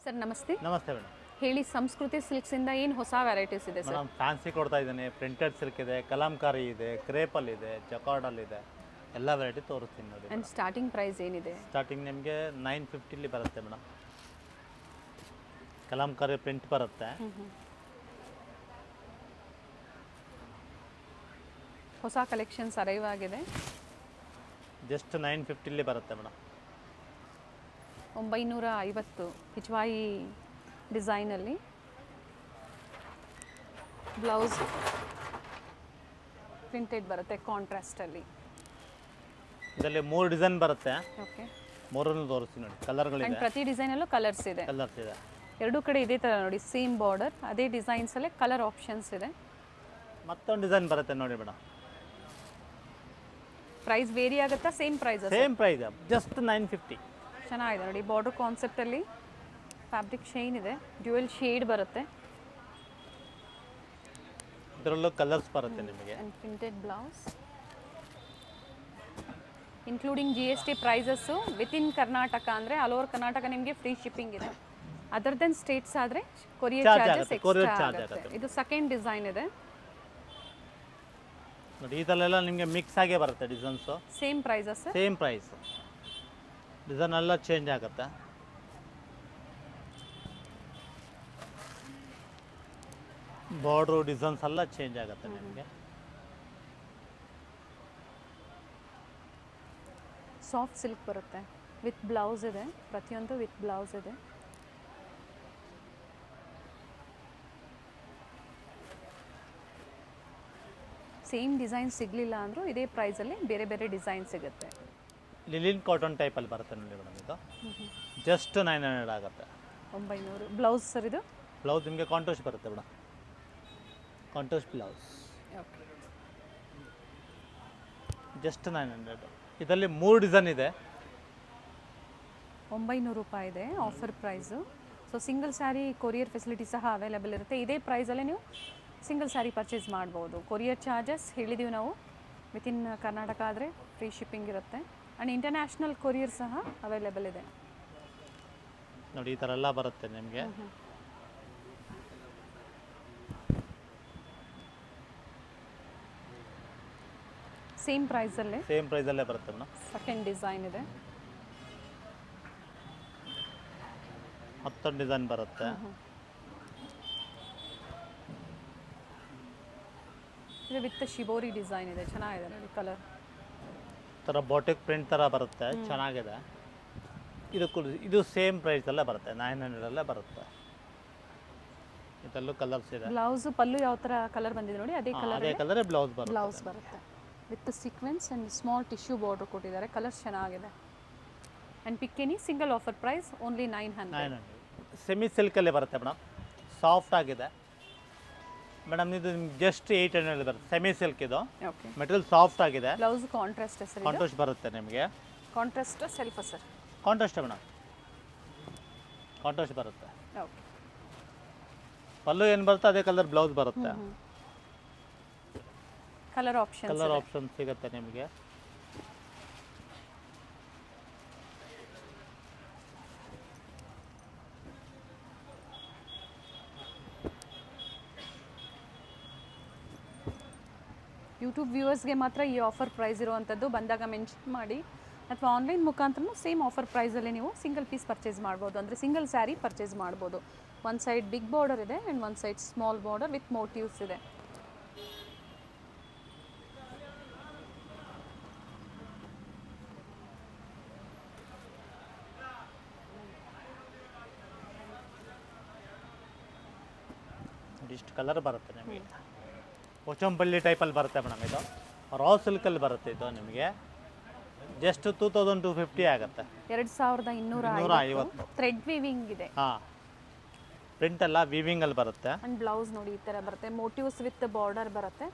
Sir ನಮಸ್ತೆ. ನಮಸ್ತೆ madam. ಹೇಳಿ, ಸಂಸ್ಕೃತಿ ಸಿಲ್ಕ್ಸಿಂದ ಏನು ಹೊಸ ವೆರೈಟೀಸ್ ಇದೆ ಸರ್? ಮೇಡಮ್ ಫ್ಯಾನ್ಸಿ ಕೊಡ್ತಾ ಇದ್ದೀನಿ. ಪ್ರಿಂಟೆಡ್ ಸಿಲ್ಕ್ ಇದೆ, ಕಲಾಂಕಾರಿ ಇದೆ, ಕ್ರೇಪಲ್ ಇದೆ, ಜಕಾರ್ಡಲ್ ಇದೆ, ಎಲ್ಲ ವೆರೈಟಿ ತೋರಿಸ್ತೀನಿ ನೋಡಿ. ಆ್ಯಂಡ್ ಸ್ಟಾರ್ಟಿಂಗ್ ಪ್ರೈಸ್ ಏನಿದೆ? ಸ್ಟಾರ್ಟಿಂಗ್ ನಿಮಗೆ 950 ಬರುತ್ತೆ ಮೇಡಮ್. ಕಲಾಂಕಾರಿ ಪ್ರಿಂಟ್ ಬರುತ್ತೆ. ಹೊಸ ಕಲೆಕ್ಷನ್ಸ್ ಅರೈವ್ ಆಗಿದೆ. ಜಸ್ಟ್ 950 ಬರುತ್ತೆ ಮೇಡಮ್. 950 ಹಿಚ್ವಾಯಿ ಡಿಸೈನಲ್ಲಿ. ಬ್ಲೌಸ್ ಪ್ರಿಂಟೆಡ್ ಬರುತ್ತೆ ಕಾಂಟ್ರಾಸ್ಟಲ್ಲಿ. ಇದರಲ್ಲಿ 3 ಡಿಸೈನ್ ಬರುತ್ತೆ. ಓಕೆ. ಮೂರನ್ನು ತೋರಿಸ್ತೀನಿ ನೋಡಿ. ಕಲರ್ಗಳಿದೆ. ಆ್ಯಂಡ್ ಪ್ರತಿ ಡಿಸೈನಲ್ಲೂ ಕಲರ್ಸ್ ಇದೆ. ಕಲರ್ಸ್ ಇದೆ. ಎರಡೂ ಕಡೆ ಇದೇ ಥರ ನೋಡಿ, ಸೇಮ್ ಬಾರ್ಡರ್, ಅದೇ ಡಿಸೈನ್ಸಲ್ಲೇ ಕಲರ್ ಆಪ್ಷನ್ಸ್ ಇದೆ. ಮತ್ತೊಂದು ಡಿಸೈನ್ ಬರುತ್ತೆ ನೋಡಿ ಮೇಡಮ್. ಪ್ರೈಸ್ ವೇರಿ ಆಗುತ್ತಾ? Same price? Same price, just 950. ಚೆನ್ನಾಗಿದೆ ನೋಡಿ. ಬಾರ್ಡರ್ ಕಾನ್ಸೆಪ್ಟಲ್ಲಿ ಫ್ಯಾಬ್ರಿಕ್ ಶೈನ್ ಇದೆ, ಡ್ಯುಯಲ್ ಶೇಡ್ ಬರುತ್ತೆ. ಇದರಲ್ಲೂ ಕಲರ್ಸ್ ಬರುತ್ತೆ ನಿಮಗೆ. And printed blouse including GST prices. Within Karnataka ಅಂದರೆ ಆಲ್ ಓವರ್ ಕರ್ನಾಟಕ ನಿಮಗೆ ಫ್ರೀ ಶಿಪ್ಪಿಂಗ್ ಇದೆ. ಅದರ್ ದೆನ್ ಸ್ಟೇಟ್ಸ್ ಆದರೆ ಕೊರಿಯರ್ ಚಾರ್ಜಸ್ ಎಕ್ಸ್ಟ್ರಾ ಆಗುತ್ತೆ. ಇದು ಸೆಕೆಂಡ್ ಡಿಸೈನ್ ಇದೆ ನೋಡಿ. ಇದರಲ್ಲೆಲ್ಲ ನಿಮಗೆ ಮಿಕ್ಸ್ ಆಗೇ ಬರುತ್ತೆ designs. Same prices? Same price. Design ಎಲ್ಲ ಚೇಂಜ್ ಆಗುತ್ತೆ. ಬಾರ್ಡ್ರು ಡಿಸೈನ್ಸ್ ಎಲ್ಲ ಚೇಂಜ್ ಆಗುತ್ತೆ ನಿಮಗೆ. ಸಾಫ್ಟ್ ಸಿಲ್ಕ್ ಬರುತ್ತೆ, ವಿತ್ ಬ್ಲೌಸ್ ಇದೆ. ಪ್ರತಿಯೊಂದು ವಿತ್ ಬ್ಲೌಸ್ ಇದೆ. ಸೇಮ್ ಡಿಸೈನ್ ಸಿಗಲಿಲ್ಲ ಅಂದರೂ ಇದೇ ಪ್ರೈಸಲ್ಲಿ ಬೇರೆ ಬೇರೆ ಡಿಸೈನ್ ಸಿಗುತ್ತೆ. ಲಿಲಿನ್ ಕಾಟನ್ ಟೈಪಲ್ಲಿ ಬರುತ್ತೆ ನೋಡಿ ಮೇಡಮ್. ಇದು ಜಸ್ಟ್ 900 ಆಗುತ್ತೆ. 900. ಬ್ಲೌಸ್ ಸರ್ ಇದು? ಬ್ಲೌಸ್ ನಿಮಗೆ ಕಾಂಟ್ರಾಸ್ಟ್ ಬರುತ್ತೆ madam. Contrast blouse. Okay. Just 900. ಇದರಲ್ಲಿ 3 ಡಿಸೈನ್ ಇದೆ. 900 ರೂಪಾಯಿ ಇದೆ offer price. So single sari courier facility ಸಹ ಅವೈಲೇಬಲ್ ಇರುತ್ತೆ. ಇದೇ ಪ್ರೈಸಲ್ಲೇ ನೀವು ಸಿಂಗಲ್ ಸ್ಯಾರಿ ಪರ್ಚೇಸ್ ಮಾಡ್ಬೋದು. ಕೊರಿಯರ್ ಚಾರ್ಜಸ್ ಹೇಳಿದ್ದೀವಿ ನಾವು. ವಿತಿನ್ ಕರ್ನಾಟಕ ಆದರೆ ಫ್ರೀ ಶಿಪ್ಪಿಂಗ್ ಇರುತ್ತೆ. ಆ್ಯಂಡ್ ಇಂಟರ್ನ್ಯಾಷನಲ್ ಕೊರಿಯರ್ ಸಹ ಅವೈಲೇಬಲ್ ಇದೆ ನೋಡಿ. ಈ ಥರ ಎಲ್ಲ ಬರುತ್ತೆ ನಿಮಗೆ. ಸೇಮ್ ಪ್ರೈಸಲ್ಲೇ? ಸೇಮ್ ಪ್ರೈಸಲ್ಲೇ ಬರುತ್ತೆ ಮೇಡಮ್. ಸೆಕೆಂಡ್ ಡಿಸೈನ್ ಇದೆ. ಮತ್ತೊಂದು ಡಿಸೈನ್ ಬರುತ್ತೆ. ಇದು ವಿತ್ ಶಿಬೋರಿ ಡಿಸೈನ್ ಇದೆ, ಚೆನ್ನಾಗಿದೆ ನೋಡಿ ಕಲರ್. ಥರ ಬಾಟಿಕ್ ಪ್ರಿಂಟ್ ಥರ ಬರುತ್ತೆ, ಚೆನ್ನಾಗಿದೆ. ಇದು ಸೇಮ್ ಪ್ರೈಸಲ್ಲೇ ಬರುತ್ತೆ, 900 ಬರುತ್ತೆ. ಇದರಲ್ಲೂ ಕಲರ್ಸ್ ಇದೆ. ಬ್ಲೌಸ್ ಪಲ್ಲು ಯಾವ ಥರ ಕಲರ್ ಬಂದಿದೆ ನೋಡಿ, ಅದೇ ಕಲರೇ ಬ್ಲೌಸ್ ಬರುತ್ತೆ. With sequence and small tissue border ಕೊಟ್ಟಿದ್ದಾರೆ. ಕಲರ್ ಚೆನ್ನಾಗಿದೆ. ಆ್ಯಂಡ್ ಪಿಕ್ಕೆನಿ single offer price only 900. Semi ಸಿಲ್ಕಲ್ಲೇ ಬರುತ್ತೆ ಮೇಡಮ್. ಸಾಫ್ಟ್ ಆಗಿದೆ ಮೇಡಮ್. ಇದು ಜಸ್ಟ್ 800 ಬರುತ್ತೆ. ಸೆಮಿ ಸಿಲ್ಕ್ ಇದು. ಓಕೆ. ಮೆಟೀರಿಯಲ್ ಸಾಫ್ಟ್ ಆಗಿದೆ. Blouse contrast sir? ಕಾಂಟ್ರಾಸ್ಟ್ ಬರುತ್ತೆ ನಿಮಗೆ. Contrast self sir? Contrast madam. Contrast ಬರುತ್ತೆ. ಓಕೆ. ಪಲ್ಲು ಏನು ಬರುತ್ತೆ ಅದೇ ಕಲರ್ ಬ್ಲೌಸ್ ಬರುತ್ತೆ. ಕಲರ್ ಆಪ್ಷನ್ ಸಿಗುತ್ತೆ ನಿಮಗೆ. ಯೂಟ್ಯೂಬ್ ವ್ಯೂವರ್ಸ್ಗೆ ಮಾತ್ರ ಈ ಆಫರ್ ಪ್ರೈಸ್ ಇರುವಂಥದ್ದು. ಬಂದಾಗ ಮೆನ್ಷನ್ ಮಾಡಿ, ಅಥವಾ ಆನ್ಲೈನ್ ಮುಖಾಂತರನೂ ಸೇಮ್ ಆಫರ್ ಪ್ರೈಸಲ್ಲಿ ನೀವು ಸಿಂಗಲ್ ಪೀಸ್ ಪರ್ಚೇಸ್ ಮಾಡ್ಬೋದು. ಅಂದರೆ ಸಿಂಗಲ್ ಸ್ಯಾರಿ ಪರ್ಚೇಸ್ ಮಾಡ್ಬೋದು. ಒಂದು ಸೈಡ್ ಬಿಗ್ ಬಾರ್ಡರ್ ಇದೆ ಆ್ಯಂಡ್ ಒಂದು side small border with motives ಇದೆ. ಇಷ್ಟು ಕಲರ್ ಬರುತ್ತೆ ನಿಮಗೆ. ಕೊಚಂಪಲ್ಲಿ ಟೈಪಲ್ಲಿ ಬರುತ್ತೆ ಮೇಡಮ್. ಇದು ರಾ ಸಿಲ್ಕಲ್ಲಿ ಬರುತ್ತೆ. ಇದು ನಿಮಗೆ ಜಸ್ಟ್ 2250 ಆಗುತ್ತೆ. 2250. ಥ್ರೆಡ್ ವೀವಿಂಗ್ ಇದೆ. ಹಾಂ, ಪ್ರಿಂಟ್ ಎಲ್ಲ ವೀವಿಂಗಲ್ಲಿ ಬರುತ್ತೆ. ಆ್ಯಂಡ್ ಬ್ಲೌಸ್ ನೋಡಿ ಈ ಥರ ಬರುತ್ತೆ. ಮೋಟಿವ್ಸ್ ವಿತ್ ಬಾರ್ಡರ್ ಬರುತ್ತೆ.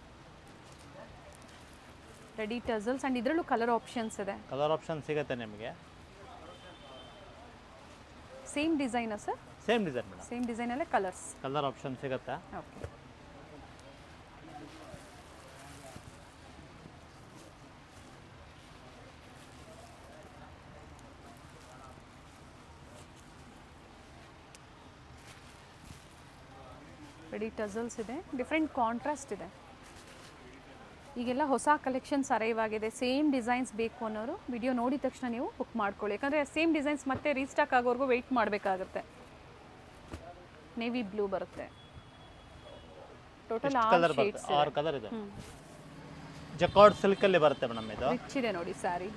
Ready tassels. ಆ್ಯಂಡ್ ಇದರಲ್ಲೂ ಕಲರ್ ಆಪ್ಷನ್ಸ್ ಇದೆ. ಕಲರ್ ಆಪ್ಷನ್ ಸಿಗುತ್ತೆ ನಿಮಗೆ. ಸೇಮ್ ಡಿಸೈನಾ sir? Same design madam. Same ಡಿಸೈನಲ್ಲೇ ಕಲರ್ ಆಪ್ಷನ್ ಸಿಗುತ್ತೆ. ಓಕೆ. ರೆಡಿ ಟಸಲ್ಸ್ ಇದೆ, ಡಿಫ್ರೆಂಟ್ ಕಾಂಟ್ರಾಸ್ಟ್ ಇದೆ. ಈಗೆಲ್ಲ ಹೊಸ ಕಲೆಕ್ಷನ್ಸ್ ಅರೈವ್ ಆಗಿದೆ. ಸೇಮ್ ಡಿಸೈನ್ಸ್ ಬೇಕು ಅನ್ನೋರು ವಿಡಿಯೋ ನೋಡಿದ ತಕ್ಷಣ ನೀವು ಬುಕ್ ಮಾಡ್ಕೊಳ್ಳಿ, ಯಾಕಂದರೆ ಸೇಮ್ ಡಿಸೈನ್ಸ್ ಮತ್ತೆ ರೀಸ್ಟಾಕ್ ಆಗೋವರೆಗೂ ವೆಯ್ಟ್ ಮಾಡಬೇಕಾಗುತ್ತೆ. ನೇವಿ ಬ್ಲೂ ಬರುತ್ತೆ. ಟೋಟಲ್ ಕಲರ್ ಬರುತ್ತೆ, 6 ಕಲರ್ ಇದೆ. ಜಕಾರ್ಡ್ ಸಿಲ್ಕಲ್ಲಿ ಬರುತ್ತೆ ಮೇಡಮ್ ಇದು. ರಿಚ್ ಇದೆ ನೋಡಿ ಸ್ಯಾರಿ,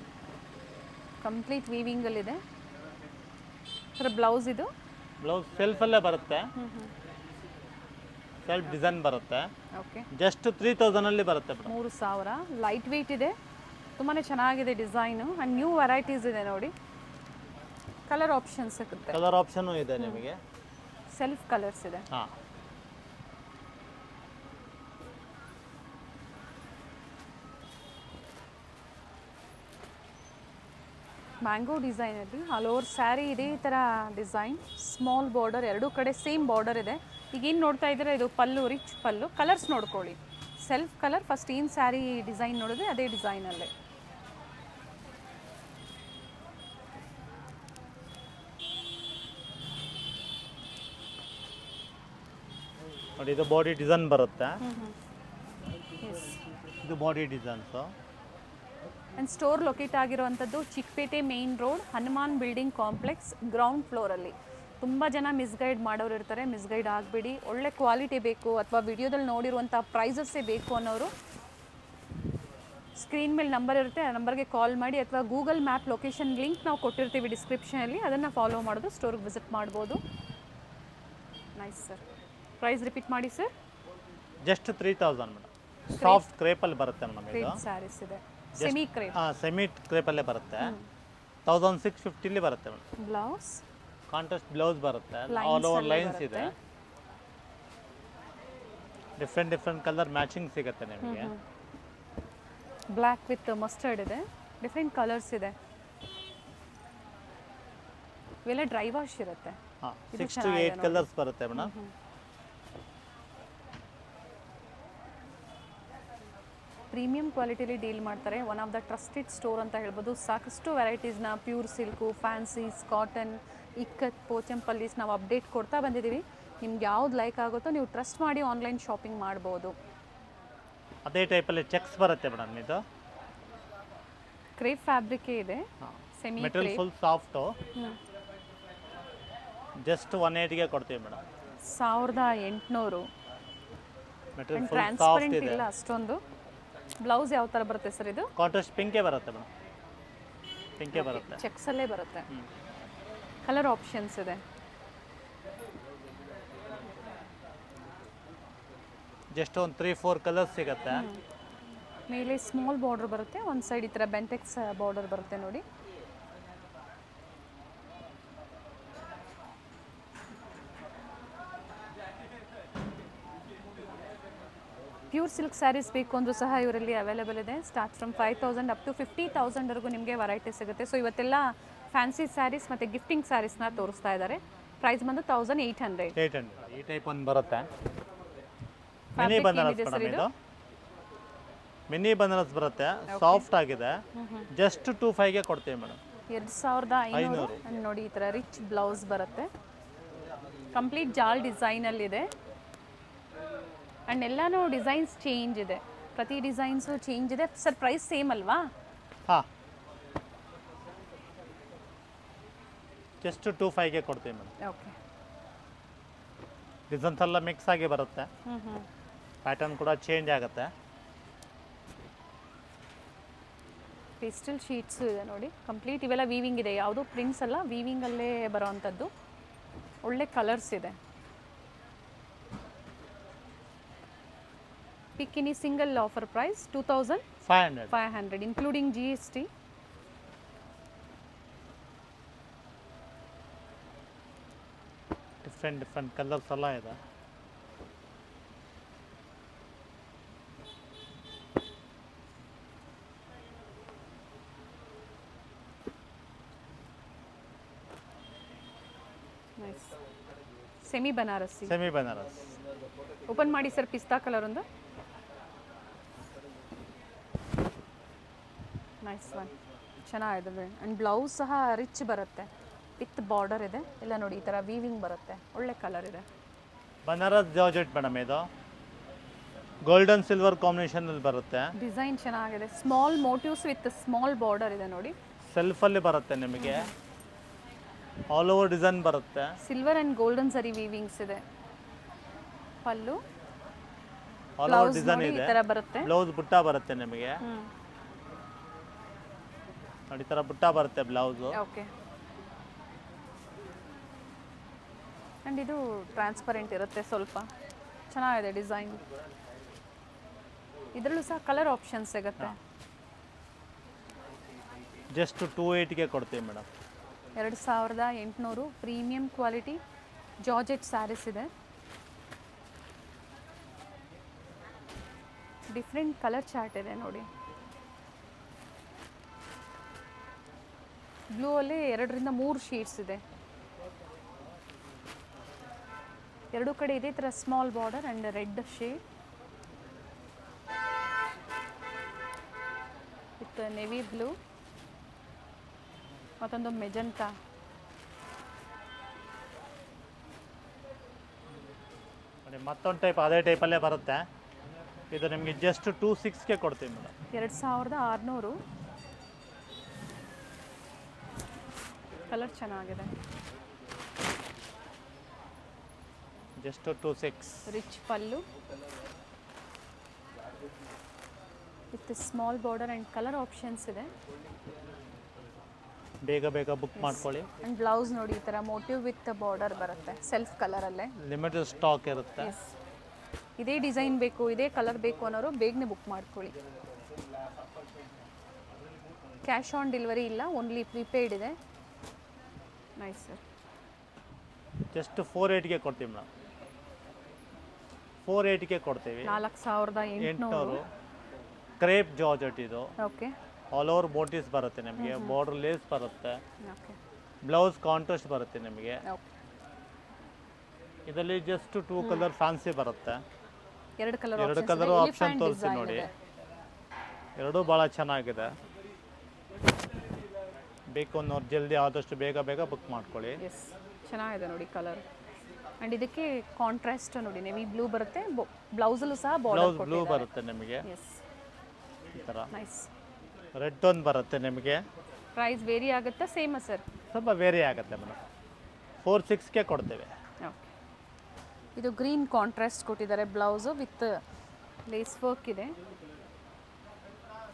ಕಂಪ್ಲೀಟ್ ವೀವಿಂಗಲ್ಲಿದೆ. ಸರ್ ಬ್ಲೌಸ್ ಇದು ಬ್ಲೌಸ್ ಸೆಲ್ಫಲ್ಲೇ ಬರುತ್ತೆ, ಸೆಲ್ಫ್ ಡಿಸೈನ್ ಬರುತ್ತೆ. ಓಕೆ, ಜಸ್ಟ್ 3000 ಬರುತ್ತೆ ಮೇಡಮ್. 3000. ಲೈಟ್ ವೆಯ್ಟ್ ಇದೆ, ತುಂಬಾ ಚೆನ್ನಾಗಿದೆ ಡಿಸೈನು. ಆ್ಯಂಡ್ ನ್ಯೂ ವೆರೈಟೀಸ್ ಇದೆ ನೋಡಿ. ಕಲರ್ ಆಪ್ಷನ್ಸ್ ಸಿಗುತ್ತೆ, ಕಲರ್ ಆಪ್ಷನ್ ಇದೆ ನಿಮಗೆ. ಸೆಲ್ಫ್ ಕಲರ್ಸ್ ಇದೆ. ಹಾಂ, ಮ್ಯಾಂಗೋ ಡಿಸೈನಲ್ಲಿ ಆಲ್ ಓವರ್ ಸ್ಯಾರಿ ಇದೇ ಥರ ಡಿಸೈನ್, ಸ್ಮಾಲ್ ಬಾರ್ಡರ್, ಎರಡೂ ಕಡೆ ಸೇಮ್ ಬಾರ್ಡರ್ ಇದೆ. ಈಗೇನು ನೋಡ್ತಾ ಇದ್ದೀರಾ ಇದು ಪಲ್ಲು, ರಿಚ್ ಪಲ್ಲು. ಕಲರ್ಸ್ ನೋಡ್ಕೊಳ್ಳಿ, ಸೆಲ್ಫ್ ಕಲರ್. ಫಸ್ಟ್ ಏನು ಸ್ಯಾರಿ ಡಿಸೈನ್ ನೋಡಿದ್ರೆ ಅದೇ ಡಿಸೈನಲ್ಲೇ. ನೋಡಿ ಇದು ಬಾಡಿ ಡಿಸೈನ್ ಬರುತ್ತೆ. ಎಸ್. ಇದು body designs. And store locate ಆಗಿರುವಂಥದ್ದು Chickpet main road, Hanuman building complex, ground ಫ್ಲೋರಲ್ಲಿ. ತುಂಬ ಜನ ಮಿಸ್ಗೈಡ್ ಮಾಡೋರು ಇರ್ತಾರೆ, ಮಿಸ್ಗೈಡ್ ಆಗಬೇಡಿ. ಒಳ್ಳೆ ಕ್ವಾಲಿಟಿ ಬೇಕು ಅಥವಾ ವಿಡಿಯೋದಲ್ಲಿ ನೋಡಿರುವಂಥ ಪ್ರೈಸಸ್ಸೇ ಬೇಕು ಅನ್ನೋರು ಸ್ಕ್ರೀನ್ ಮೇಲೆ ನಂಬರ್ ಇರುತ್ತೆ, ಆ ನಂಬರ್ಗೆ ಕಾಲ್ ಮಾಡಿ, ಅಥವಾ ಗೂಗಲ್ ಮ್ಯಾಪ್ ಲೊಕೇಶನ್ ಲಿಂಕ್ ನಾವು ಕೊಟ್ಟಿರ್ತೀವಿ ಡಿಸ್ಕ್ರಿಪ್ಷನಲ್ಲಿ, ಅದನ್ನು ಫಾಲೋ ಮಾಡೋದು, ಸ್ಟೋರ್ಗೆ ವಿಸಿಟ್ ಮಾಡ್ಬೋದು. Nice sir. ಪ್ರೈಸ್ ರಿಪೀಟ್ ಮಾಡಿ ಸರ್. Just 3000 madam. ಸಾಫ್ಟ್ ಕ್ರೇಪಲ್ಲಿ ಬರುತ್ತೆ ಮೇಡಮ್ ಇದು. ಕ್ರೇಪ್ ಸ್ಯಾರೀಸ್ ಇದೆ, ಸೆಮಿ ಕ್ರೇಪ್. ಹಾಂ, ಸೆಮಿ ಕ್ರೇಪಲ್ಲೇ ಬರುತ್ತೆ. 1650 ಬರುತ್ತೆ ಮೇಡಮ್. ಬ್ಲೌಸ್ ಕಾಂಟ್ರಾಸ್ಟ್ ಬ್ಲೌಸ್ ಬರುತ್ತೆ, ಆಲ್ ಓವರ್ ಲೈನ್ಸ್ ಇದೆ. ಡಿಫ್ರೆಂಟ್ ಕಲರ್ ಮ್ಯಾಚಿಂಗ್ ಸಿಗುತ್ತೆ ನಿಮಗೆ. ಬ್ಲ್ಯಾಕ್ ವಿತ್ ಮಸ್ಟರ್ಡ್ ಇದೆ, ಡಿಫ್ರೆಂಟ್ ಕಲರ್ಸ್ ಇದೆ. ಇವೆಲ್ಲ ಡ್ರೈ ವಾಶ್ ಇರುತ್ತೆ. ಹಾಂ, 6 to 8 ಕಲರ್ಸ್ ಬರುತ್ತೆ ಮೇಡಮ್. ಪ್ರೀಮಿಯಂ ಕ್ವಾಲಿಟಿಲಿ ಡೀಲ್ ಮಾಡ್ತಾರೆ. One of the trusted store ಅಂತ ಹೇಳ್ಬೋದು. ಸಾಕಷ್ಟು ವೆರೈಟೀಸ್ನ pure silk, fancies, cotton, ikat, Pochampallis ನಾವು ಅಪ್ಡೇಟ್ ಕೊಡ್ತಾ ಬಂದಿದ್ದೀವಿ. ನಿಮ್ಗೆ ಯಾವ್ದು ಲೈಕ್ ಆಗುತ್ತೋ ನೀವು ಟ್ರಸ್ಟ್ ಮಾಡಿ ಆನ್ಲೈನ್ ಶಾಪಿಂಗ್ ಮಾಡ್ಬೋದು. ಅದೇ ಟೈಪಲ್ಲಿ ಚೆಕ್ಸ್ ಬರುತ್ತೆ ಮೇಡಮ್ ಇದು. ಕ್ರೇಪ್ ಫ್ಯಾಬ್ರಿಕೇ ಇದೆ, semi material crepe. Full soft. Just 180ಗೆ ಕೊಡ್ತೀವಿ madam. 1800. Material full soft transparent ಇದೆ. ಇಲ್ಲ ಅಷ್ಟೊಂದು. ಬ್ಲೌಸ್ ಯಾವ ಥರ ಬರುತ್ತೆ ಸರ್ ಇದು? ಕಾಂಟ್ರಾಸ್ಟ್ ಪಿಂಕೇ ಬರುತ್ತೆ ಮೇಡಮ್, ಪಿಂಕೇ ಬರುತ್ತೆ. ಚೆಕ್ಸಲ್ಲೇ ಬರುತ್ತೆ. ಕಲರ್ ಆಪ್ಷನ್ಸ್ ಇದೆ. ಜಸ್ಟ್ ಒಂದು 3-4 ಕಲರ್ಸ್ ಸಿಗುತ್ತೆ. ಮೇಲೆ ಸ್ಮಾಲ್ ಬಾರ್ಡರ್ ಬರುತ್ತೆ, ಒಂದು ಸೈಡ್ ಈ ಥರ ಬೆಂಟೆಕ್ಸ್ ಬಾರ್ಡರ್ ಬರುತ್ತೆ ನೋಡಿ. ಪ್ಯೂರ್ ಸಿಲ್ಕ್ ಸ್ಯಾರೀಸ್ ಬೇಕು ಅಂದರೂ ಸಹ ಇವರಲ್ಲಿ ಅವೈಲೇಬಲ್ ಇದೆ. ಸ್ಟಾರ್ಟ್ ಫ್ರಮ್ 5000 ಅಪ್ ಟು 50,000ವರೆಗೂ ನಿಮಗೆ ವೆರೈಟಿ ಸಿಗುತ್ತೆ. ಸೊ ಇವತ್ತೆಲ್ಲ ಫ್ಯಾನ್ಸಿ ಸ್ಯಾರೀಸ್ ಮತ್ತು ಗಿಫ್ಟಿಂಗ್ ಸ್ಯಾರೀಸ್ನ ತೋರಿಸ್ತಾ ಇದ್ದಾರೆ. ಪ್ರೈಸ್ ಬಂದು 1800. 800 ಈ ಟೈಪ್ ಒಂದು ಬರುತ್ತೆ. ಮಿನಿ Fabric ಬನಾರಸ್ ಏನಿದೆ ಸರ್ ಮೇಡಮ್ ಇದು? ಇದು ಮಿನಿ ಬನಾರಸ್ ಬರುತ್ತೆ, ಸಾಫ್ಟ್ ಆಗಿದೆ. ಜಸ್ಟ್ 25ಗೆ ಕೊಡ್ತೀವಿ ಮೇಡಮ್. 2500. And ನೋಡಿ ಈ ಥರ ರಿಚ್ ಬ್ಲೌಸ್ ಬರುತ್ತೆ, ಕಂಪ್ಲೀಟ್ ಜಾಲ್ ಡಿಸೈನಲ್ಲಿದೆ. ಆ್ಯಂಡ್ ಎಲ್ಲನೂ ಡಿಸೈನ್ಸ್ ಚೇಂಜ್ ಇದೆ, ಪ್ರತಿ ಡಿಸೈನ್ಸು ಚೇಂಜ್ ಇದೆ. ಸರ್ ಪ್ರೈಸ್ ಸೇಮ್ ಅಲ್ವಾ? ಹಾಂ, ಜಸ್ಟ್ 25ಗೆ ಕೊಡ್ತೀವಿ ಮೇಡಮ್. ಓಕೆ. ಡಿಸೈನ್ಸ್ ಎಲ್ಲ ಮಿಕ್ಸ್ ಆಗಿ ಬರುತ್ತೆ, ಪ್ಯಾಟರ್ನ್ ಕೂಡ ಚೇಂಜ್ ಆಗುತ್ತೆ. ಪೇಸ್ಟಲ್ ಶೀಟ್ಸು ಇದೆ ನೋಡಿ, ಕಂಪ್ಲೀಟ್ ಇವೆಲ್ಲ ವೀವಿಂಗ್ ಇದೆ, ಯಾವುದೋ ಪ್ರಿಂಟ್ಸ್ ಅಲ್ಲ, ವೀವಿಂಗಲ್ಲೇ ಬರೋ ಅಂಥದ್ದು. ಒಳ್ಳೆ ಕಲರ್ಸ್ ಇದೆ. ಪಿಕ್ಕಿನಿ single offer price 2500 including GST. Different colours ಎಲ್ಲ ಇದೆ. Nice. Semi Banarasi. Semi Banaras. Open ಮಾಡಿ ಸರ್, ಪಿಸ್ತಾ ಕಲರ್ ಒಂದು. ನೈಸ್ ಒನ್, ಚೆನ್ನಾಗಿದೆ. ಆ್ಯಂಡ್ ಬ್ಲೌಸ್ ಸಹ ರಿಚ್ ಬರುತ್ತೆ, ವಿತ್ ಬಾರ್ಡರ್ ಇದೆ ಎಲ್ಲ ನೋಡಿ. ಈ ಥರ ವೀವಿಂಗ್ ಬರುತ್ತೆ, ಒಳ್ಳೆ ಕಲರ್ ಇದೆ. ಬನಾರಸ್ ಜಾರ್ಜೆಟ್ ಮೇಡಮ್ ಇದು ಗೋಲ್ಡನ್ ಸಿಲ್ವರ್ ಕಾಂಬಿನೇಷನಲ್ಲಿ ಬರುತ್ತೆ. ಡಿಸೈನ್ ಚೆನ್ನಾಗಿದೆ, small motives with small border ಇದೆ ನೋಡಿ. ಸೆಲ್ಫಲ್ಲಿ ಬರುತ್ತೆ ನಿಮಗೆ, ಆಲ್ ಓವರ್ ಡಿಸೈನ್ ಬರುತ್ತೆ. ಸಿಲ್ವರ್ ಆ್ಯಂಡ್ ಗೋಲ್ಡನ್ ಸರಿ ವೀವಿಂಗ್ಸ್ ಇದೆ. ಪಲ್ಲು ಆಲ್ ಓವರ್ ಬ್ಲೌಸ್ ಡಿಸೈನ್ ನೋಡಿ ಈ ಇದೆ. ಥರ ಬರುತ್ತೆ. ಬ್ಲೌಸ್ ಬುಟ್ಟ ಬರುತ್ತೆ ನಿಮಗೆ ನೋಡಿ, ಈ ಥರ ಬುಟ್ಟ ಬರುತ್ತೆ ಬ್ಲೌಸು. ಓಕೆ. ಆ್ಯಂಡ್ ಇದು ಟ್ರಾನ್ಸ್ಪರೆಂಟ್ ಇರುತ್ತೆ, ಸ್ವಲ್ಪ ಚೆನ್ನಾಗಿದೆ ಡಿಸೈನ್. ಇದರಲ್ಲೂ ಸಹ ಕಲರ್ ಆಪ್ಷನ್ಸ್ ಸಿಗುತ್ತೆ. ಜಸ್ಟ್ 280ಗೆ ಕೊಡ್ತೀವಿ madam. 2800 premium quality georgette saris ಇದೆ. ಡಿಫ್ರೆಂಟ್ ಕಲರ್ ಚಾರ್ಟ್ ಇದೆ ನೋಡಿ. ಬ್ಲೂ ಅಲ್ಲಿ 2ರಿಂದ 3 ಶೇಡ್ಸ್ ಇದೆ. ಎರಡೂ ಕಡೆ ಇದೇ ಥರ small border and red shade with navy blue, ಮತ್ತೊಂದು ಮೆಜೆಂಟಾ. ನೋಡಿ ಮತ್ತೊಂದು ಟೈಪ್ ಅದೇ ಟೈಪಲ್ಲೇ ಬರುತ್ತೆ. ಇದು ನಿಮಗೆ ಜಸ್ಟ್ 26ಗೆ ಕೊಡ್ತೀವಿ ಮೇಡಮ್. 2600. ಕಲರ್ ಚೆನ್ನಾಗಿದೆ. Just 26. Rich pallu with small border and colour options ಇದೆ. ಬೇಗ ಬೇಗ ಬುಕ್ ಮಾಡ್ಕೊಳ್ಳಿ. ಆ್ಯಂಡ್ ಬ್ಲೌಸ್ ನೋಡಿ ಈ ಥರ ಮೋಟಿವ್ ವಿತ್ ಬಾರ್ಡರ್ ಬರುತ್ತೆ, ಸೆಲ್ಫ್ ಕಲರಲ್ಲೇ. ಲಿಮಿಟೆಡ್ ಸ್ಟಾಕ್ ಇರುತ್ತೆ. ಎಸ್, ಇದೇ ಡಿಸೈನ್ ಬೇಕು, ಇದೇ ಕಲರ್ ಬೇಕು ಅನ್ನೋರು ಬೇಗನೆ ಬುಕ್ ಮಾಡ್ಕೊಳ್ಳಿ. ಕ್ಯಾಶ್ ಆನ್ ಡೆಲಿವರಿ ಇಲ್ಲ, ಓನ್ಲಿ ಪ್ರೀಪೇಯ್ಡ್ ಇದೆ. Nice sir. ಜಸ್ಟ್ 48ಗೆ ಕೊಡ್ತೀವಿ ಮೇಡಮ್. 48ಗೆ ಕೊಡ್ತೀವಿ. 4800. ಕ್ರೇಪ್ ಜಾರ್ಜೆಟ್ ಇದು. ಓಕೆ. ಆಲ್ ಓವರ್ ಮೋಟಿವ್ಸ್ ಬರುತ್ತೆ ನಿಮಗೆ, ಬಾರ್ಡರ್ ಲೇಸ್ ಬರುತ್ತೆ, ಓಕೆ. ಬ್ಲೌಸ್ ಕಾಂಟ್ರಾಸ್ಟ್ ಬರುತ್ತೆ ನಿಮಗೆ. ಓಕೆ. ಇದರಲ್ಲಿ ಜಸ್ಟ್ 2 ಕಲರ್ ಫ್ಯಾನ್ಸಿ ಬರುತ್ತೆ. 2 ಕಲರ್ ಆಪ್ಷನ್ ತೋರಿಸಿ ನೋಡಿ. ಎರಡೂ ಭಾಳ ಚೆನ್ನಾಗಿದೆ. ಬೇಕು ಅನ್ನೋರು ಜಲ್ದಿ ಆದಷ್ಟು ಬೇಗ ಬೇಗ ಬುಕ್ ಮಾಡ್ಕೊಳ್ಳಿ. ಎಸ್, ಚೆನ್ನಾಗಿದೆ ನೋಡಿ ಕಲರ್. ಆ್ಯಂಡ್ ಇದಕ್ಕೆ ಕಾಂಟ್ರಾಸ್ಟ್ ನೋಡಿ, ನೆವಿ ಬ್ಲೂ ಬರುತ್ತೆ, ಬ್ಲೌಸಲ್ಲೂ ಸಹ ಬ್ಲೌಸ್ ಬಾರ್ಡರ್ ಬ್ಲೂ ಬರುತ್ತೆ ನಿಮಗೆ. ಎಸ್, ಈ ಥರ ನೈಸ್. ರೆಡ್ ಒಂದು ಬರುತ್ತೆ ನಿಮಗೆ. ಪ್ರೈಸ್ ವೇರಿ ಆಗುತ್ತಾ ಸೇಮಾ ಸರ್? ಸ್ವಲ್ಪ ವೇರಿ ಆಗುತ್ತೆ ಮೇಡಮ್. 46ಗೆ ಕೊಡ್ತೇವೆ. ಓಕೆ. ಇದು ಗ್ರೀನ್ ಕಾಂಟ್ರಾಸ್ಟ್ ಕೊಟ್ಟಿದ್ದಾರೆ, ಬ್ಲೌಸು ವಿತ್ ಲೇಸ್ ವರ್ಕ್ ಇದೆ.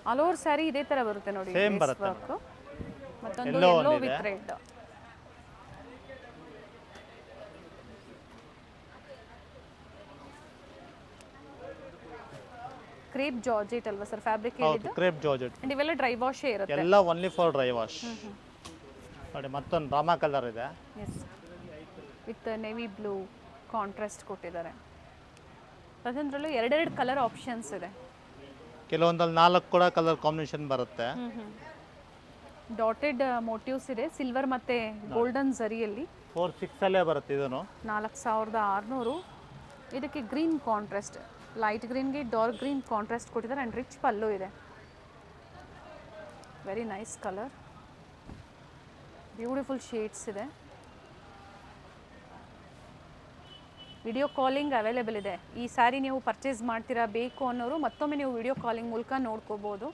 ಆಲ್ ಓವರ್ ಸ್ಯಾರಿ ಇದೇ ಥರ ಬರುತ್ತೆ ನೋಡಿ, Same ಲೇಸ್ ಬರುತ್ತೆ ವರ್ಕ್. ಮತ್ತೊಂದು Yellow ಯೆಲ್ಲೋ ಒಂದಿದೆ. With red. ಕ್ರೇಪ್ ಜಾರ್ಜೆಟ್ ಅಲ್ವಾ ಸರ್ ಫ್ಯಾಬ್ರಿಕ್ ಹೌದು, ಹೇಳಿದ್ದು? Crepe georgette. ಅಂಡ್ ಇವೆಲ್ಲ ಡ್ರೈ ವಾಶೇ ಇರುತ್ತೆ. ಎಲ್ಲ ಓನ್ಲಿ ಫಾರ್ ಡ್ರೈ ವಾಶ್. ನೋಡಿ ಮತ್ತೊಂದು ರಾಮಾ ಕಲರ್ ಇದೆ. Yes, with navy blue contrast ಕೊಟ್ಟಿದ್ದಾರೆ. ಅದರಲ್ಲೂ 2 ಕಲರ್ ಆಪ್ಷನ್ಸ್ ಇದೆ. ಕೆಲವೊಂದಲ್ಲಿ 4 ಕೂಡ ಕಲರ್ ಕಾಂಬಿನೇಷನ್ ಬರುತ್ತೆ. ಡಾಟೆಡ್ ಮೋಟಿವ್ಸ್ ಇದೆ, ಸಿಲ್ವರ್ ಮತ್ತು ಗೋಲ್ಡನ್ ಝರಿಯಲ್ಲಿ. 46ಅಲ್ಲೇ ಬರುತ್ತೆ ಇದನ್ನು. 4600. ಇದಕ್ಕೆ ಗ್ರೀನ್ ಕಾಂಟ್ರಾಸ್ಟ್, ಲೈಟ್ ಗ್ರೀನ್ಗೆ ಡಾರ್ಕ್ ಗ್ರೀನ್ ಕಾಂಟ್ರಾಸ್ಟ್ ಕೊಟ್ಟಿದ್ದಾರೆ ಆ್ಯಂಡ್ ರಿಚ್ ಪಲ್ಲು ಇದೆ. Very nice colour, beautiful shades ಇದೆ. ವಿಡಿಯೋ ಕಾಲಿಂಗ್ ಅವೈಲೇಬಲ್ ಇದೆ. ಈ ಸ್ಯಾರಿ ನೀವು ಪರ್ಚೇಸ್ ಮಾಡ್ತೀರಾ ಬೇಕು ಅನ್ನೋರು ಮತ್ತೊಮ್ಮೆ ನೀವು ವಿಡಿಯೋ ಕಾಲಿಂಗ್ ಮೂಲಕ ನೋಡ್ಕೋಬೋದು.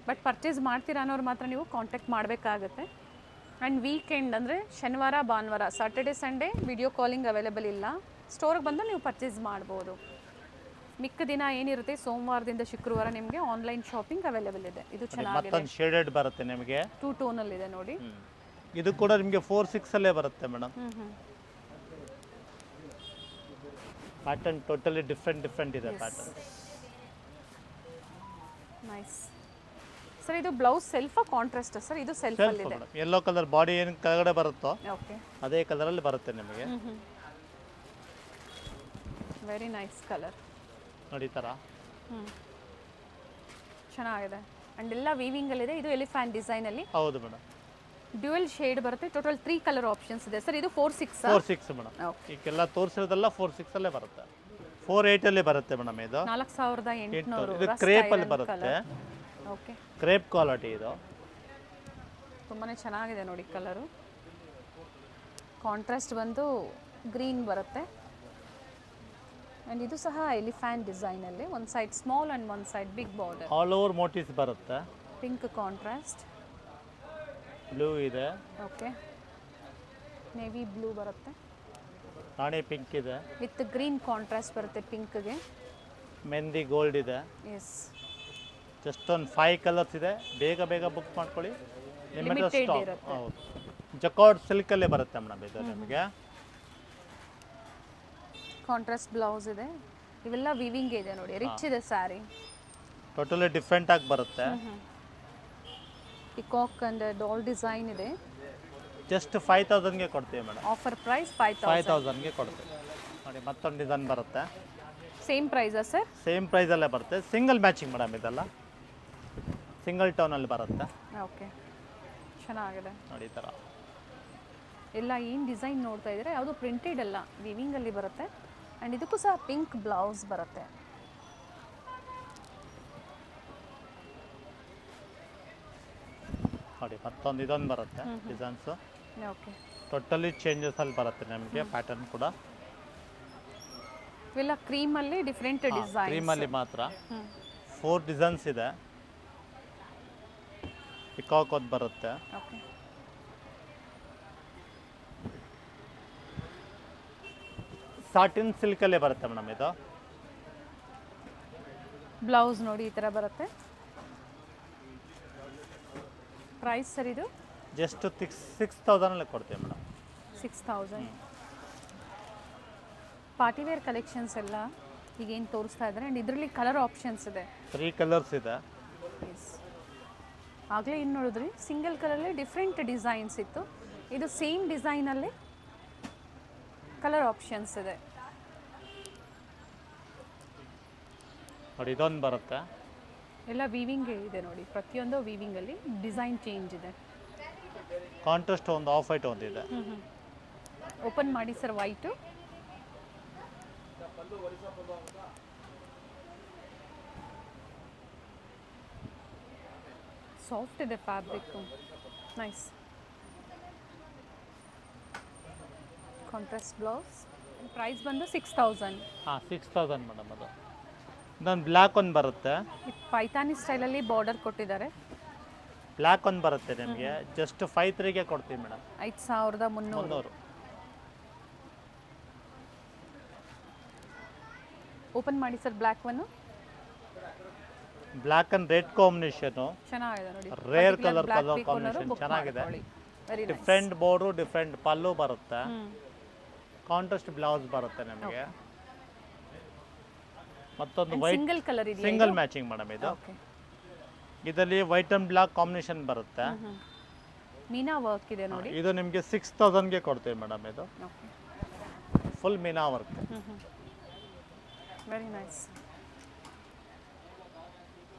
ಬಟ್ ಪರ್ಚೇಸ್ ಮಾಡ್ತೀರಾ ಅನ್ನೋರು ಮಾತ್ರ ನೀವು ಕಾಂಟ್ಯಾಕ್ಟ್ ಮಾಡಬೇಕಾಗತ್ತೆ. ಆ್ಯಂಡ್ ವೀಕೆಂಡ್ ಅಂದರೆ ಶನಿವಾರ ಭಾನುವಾರ, Saturday Sunday video calling available ಇಲ್ಲ. ಸ್ಟೋರ್ಗೆ ಬಂದು ನೀವು ಪರ್ಚೇಸ್ ಮಾಡ್ಬೋದು. ಮಿಕ್ಕ ದಿನ ಏನಿರುತ್ತೆ ಸೋಮವಾರದಿಂದ ಶುಕ್ರವಾರ ನಿಮಗೆ ಆನ್ಲೈನ್ ಶಾಪಿಂಗ್ ಅವೈಲೇಬಲ್ ಇದೆ. ಇದು ಚೆನ್ನಾಗಿದೆ, ಮತ್ತೊಂದು ಶೇಡೆಡ್ ಬರುತ್ತೆ ನಿಮಗೆ. 2 ಟೋನಲ್ಲಿದೆ ನೋಡಿ. ಇದು ಕೂಡ ನಿಮಗೆ 46ಅಲ್ಲೇ ಬರುತ್ತೆ ಮೇಡಮ್. ಪ್ಯಾಟರ್ನ್ ಟೋಟಲಿ ಡಿಫ್ರೆಂಟ್ ಇದೆ ಪ್ಯಾಟರ್ನ್. Nice sir. ಇದು ಬ್ಲೌಸ್ ಸೆಲ್ಫಾ ಕಾಂಟ್ರಾಸ್ಟ್ ಸರ್? ಇದು ಸೆಲ್ಫ್ ಅಲ್ಲಿ ಇದೆ. ಯೆಲ್ಲೋ ಕಲರ್ ಬಾಡಿ ಏನು ಕೆಳಗಡೆ ಬರುತ್ತೋ ಓಕೆ, ಅದೇ ಕಲರಲ್ಲಿ ಬರುತ್ತೆ ನಿಮಗೆ. ವೆರಿ ನೈಸ್ ಕಲರ್ ನೋಡಿ ಈ ಥರ. ಚೆನ್ನಾಗಿದೆ ಆ್ಯಂಡ್ ಎಲ್ಲ ವೀವಿಂಗಲ್ಲಿದೆ. ಇದು ಎಲಿಫ್ಯಾಂಟ್ ಡಿಸೈನಲ್ಲಿ. ಹೌದು ಮೇಡಮ್. ಡ್ಯುಯಲ್ ಶೇಡ್ ಬರುತ್ತೆ. ಟೋಟಲ್ 3 ಕಲರ್ ಆಪ್ಷನ್ಸ್ ಇದೆ ಸರ್. ಇದು 46. 46 ಮೇಡಮ್. ಓಕೆ. ಈಗೆಲ್ಲ ತೋರಿಸಿರೋದೆಲ್ಲ 46ಅಲ್ಲೇ ಬರುತ್ತೆ. 48ಅಲ್ಲಿ ಬರುತ್ತೆ ಮೇಡಮ್. ಇದು 4800. ಇದು ಕ್ರೇಪ್ ಅಲ್ಲಿ ಬರುತ್ತೆ. ಓಕೆ, ಕ್ರೇಪ್ ಕ್ವಾಲಿಟಿ ಇದು. ತುಂಬಾ ಚೆನ್ನಾಗಿದೆ ನೋಡಿ ಕಲರು. ಕಾಂಟ್ರಾಸ್ಟ್ ಬಂದು ಗ್ರೀನ್ ಬರುತ್ತೆ. ಆ್ಯಂಡ್ ಇದು ಸಹ ಎಲಿಫ್ಯಾಂಟ್ ಡಿಸೈನಲ್ಲಿ ಒಂದು ಸೈಡ್ ಸ್ಮಾಲ್ ಆ್ಯಂಡ್ ಒಂದು side big border. All over motifs ಬರುತ್ತೆ. Pink contrast. ಬ್ಲೂ ಇದೆ, ಓಕೆ, ನೇವಿ ಬ್ಲೂ ಬರುತ್ತೆ, ರಾಣಿ ಪಿಂಕ್ ಇದೆ, ವಿತ್ ಗ್ರೀನ್ ಕಾಂಟ್ರಾಸ್ಟ್ ಬರುತ್ತೆ ಪಿಂಕ್ಗೆ. ಮೆಹಂದಿ ಗೋಲ್ಡ್ ಇದೆ. ಎಸ್, ಜಸ್ಟ್ ಒಂದು 5 ಕಲರ್ಸ್ ಇದೆ, ಬೇಗ ಬೇಗ ಬುಕ್ ಮಾಡ್ಕೊಳ್ಳಿ. Limited Limited stock. ಇರುತ್ತೆ. ಹೌದು, ಜಕಾರ್ಡ್ ಸಿಲ್ಕಲ್ಲೇ ಬರುತ್ತೆ ಮೇಡಮ್ ಇದು ನಿಮಗೆ. ಕಾಂಟ್ರಾಸ್ಟ್ ಬ್ಲೌಸ್ ಇದೆ. ಇವೆಲ್ಲ ವಿವಿಂಗ್ ಇದೆ ನೋಡಿ, ರಿಚ್ ಇದೆ ಸ್ಯಾರಿ. ಟೋಟಲಿ ಡಿಫ್ರೆಂಟ್ ಆಗಿ ಬರುತ್ತೆ. ಪಿಕಾಕ್ ಅಂಡ್ ಡಾಲ್ ಡಿಸೈನ್ ಇದೆ. ಜಸ್ಟ್ 5000ಗೆ ಕೊಡ್ತೀವಿ ಮೇಡಮ್. Offer price 5000. 5000ಗೆ ಕೊಡ್ತೀವಿ ನೋಡಿ. ಮತ್ತೊಂದು ಡಿಸೈನ್ ಬರುತ್ತೆ, ಸೇಮ್ ಪ್ರೈಸಾ ಸರ್? ಸೇಮ್ ಪ್ರೈಸಲ್ಲೇ ಬರುತ್ತೆ. ಸಿಂಗಲ್ ಮ್ಯಾಚಿಂಗ್ ಮೇಡಮ್ ಇದೆಲ್ಲ, ಸಿಂಗಲ್ ಟೋನಲ್ಲಿ ಬರುತ್ತೆ ಓಕೆ, ಚೆನ್ನಾಗಿದೆ ನೋಡಿ ಈ ಥರ. ಎಲ್ಲ ಏನು ಡಿಸೈನ್ ನೋಡ್ತಾ ಇದ್ರೆ ಯಾವುದು ಪ್ರಿಂಟೆಡ್ ಅಲ್ಲ, ವಿವಿಂಗಲ್ಲಿ ಬರುತ್ತೆ. ಆ್ಯಂಡ್ ಇದಕ್ಕೂ ಸಹ ಪಿಂಕ್ ಬ್ಲೌಸ್ ಬರುತ್ತೆ. ನೋಡಿ ಮತ್ತೊಂದು ಇದೊಂದು ಬರುತ್ತೆ ಡಿಸೈನ್ಸು. ಓಕೆ, ಟೋಟಲಿ ಚೇಂಜಸ್ ಅಲ್ಲಿ ಬರುತ್ತೆ ನಿಮಗೆ ಪ್ಯಾಟರ್ನ್ ಕೂಡ. ಇವೆಲ್ಲ ಕ್ರೀಮಲ್ಲಿ ಡಿಫ್ರೆಂಟ್ ಡಿಸೈನ್. ಕ್ರೀಮಲ್ಲಿ ಮಾತ್ರ 4 ಡಿಸೈನ್ಸ್ ಇದೆ. ಪಿಕಾಕ್ ಒಂದು ಬರುತ್ತೆ, ಓಕೆ, ಸಾಟಿನ್ ಸಿಲ್ಕಲ್ಲೇ ಬರುತ್ತೆ ಮೇಡಮ್ ಇದು. ಬ್ಲೌಸ್ ನೋಡಿ ಈ ಥರ ಬರುತ್ತೆ. ಪ್ರೈಸ್ ಸರ್ ಇದು ಜಸ್ಟ್ 6000 ಕೊಡ್ತೀವಿ ಮೇಡಮ್. 6000. ಪಾರ್ಟಿವೇರ್ ಕಲೆಕ್ಷನ್ಸ್ ಎಲ್ಲ ಈಗೇನು ತೋರಿಸ್ತಾ ಇದ್ದಾರೆ. ಆ್ಯಂಡ್ ಇದರಲ್ಲಿ ಕಲರ್ ಆಪ್ಷನ್ಸ್ ಇದೆ. 3 ಕಲರ್ಸ್ ಇದೆ. ಎಸ್, ಆಗಲೇ ಏನು ನೋಡಿದ್ರಿ, ಸಿಂಗಲ್ ಕಲರಲ್ಲಿ ಡಿಫ್ರೆಂಟ್ ಡಿಸೈನ್ಸ್ ಇತ್ತು. ಇದು ಸೇಮ್ ಡಿಸೈನಲ್ಲಿ ಕಲರ್ ಆಪ್ಷನ್ಸ್ ಇದೆ. ನೋಡಿ ಇದೊಂದು ಬರುತ್ತೆ. ಎಲ್ಲ ವೀವಿಂಗ್ ಇದೆ ನೋಡಿ, ಪ್ರತಿಯೊಂದು ವೀವಿಂಗಲ್ಲಿ ಡಿಸೈನ್ ಚೇಂಜ್ ಇದೆ. ಕಾಂಟ್ರಾಸ್ಟ್ ಒಂದು ಆಫ್ ವೈಟ್ ಒಂದಿದೆ. ಓಪನ್ ಮಾಡಿ ಸರ್, ವೈಟು. ಸಾಫ್ಟ್ ಇದೆ fabric, nice. Contrast blouse. Price ಬಂದು 6000. ಹಾಂ 6000 ಮೇಡಮ್. ಅದು ಇದೊಂದು ಬ್ಲ್ಯಾಕ್ ಒಂದು ಬರುತ್ತೆ. ಪೈತಾನಿ ಸ್ಟೈಲಲ್ಲಿ ಬಾರ್ಡರ್ ಕೊಟ್ಟಿದ್ದಾರೆ. ಬ್ಲ್ಯಾಕ್ ಒಂದು ಬರುತ್ತೆ ನಿಮಗೆ, ಜಸ್ಟ್ 53ಗೆ ಕೊಡ್ತೀವಿ ಮೇಡಮ್. 5300. ಓಪನ್ ಮಾಡಿ sir, black one. Black and red combination, ಚೆನ್ನಾಗಿದೆ ನೋಡಿ. ರೇರ್ ಕಲರ್ ಕಾಂಬಿನೇಷನ್ ಚೆನ್ನಾಗಿದೆ. ವೆರಿ ಡಿಫ್ರೆಂಟ್ ಬೋರ್ಡು, ಡಿಫ್ರೆಂಟ್ ಪಲ್ಲು ಬರುತ್ತೆ. ಕಾಂಟ್ರಾಸ್ಟ್ ಬ್ಲೌಸ್ ಬರುತ್ತೆ ನಿಮಗೆ. ಮತ್ತೊಂದು ವೈಟ್ ಸಿಂಗಲ್ ಕಲರ್ ಇದೆ. ಸಿಂಗಲ್ ಮ್ಯಾಚಿಂಗ್ ಮೇಡಮ್ ಇದು. ಓಕೆ, ಇದರಲ್ಲಿ ವೈಟ್ ಅಂಡ್ ಬ್ಲ್ಯಾಕ್ ಕಾಂಬಿನೇಷನ್ ಬರುತ್ತೆ. ಮೀನಾ ವರ್ಕ್ ಇದೆ ನೋಡಿ. ಇದು ನಿಮಗೆ 6000ಗೆ ಕೊಡ್ತೀವಿ ಮೇಡಮ್. ಇದು okay, full meena work. Very nice.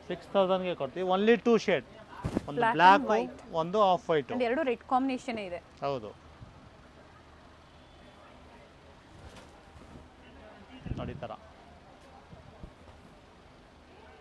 6000ಗೆ ಕೊಡ್ತೀವಿ. ಓನ್ಲಿ 2 ಶೇಡ್, ಒಂದು Black and ಬ್ಲ್ಯಾಕ್, white. ಒಂದು ಆಫ್ ವೈಟ್. ಅಂಡ್ ಎರಡು ರೆಡ್ ಕಾಂಬಿನೇಷನ್ ಇದೆ. ಹೌದು ನೋಡಿ ಈ ಥರ.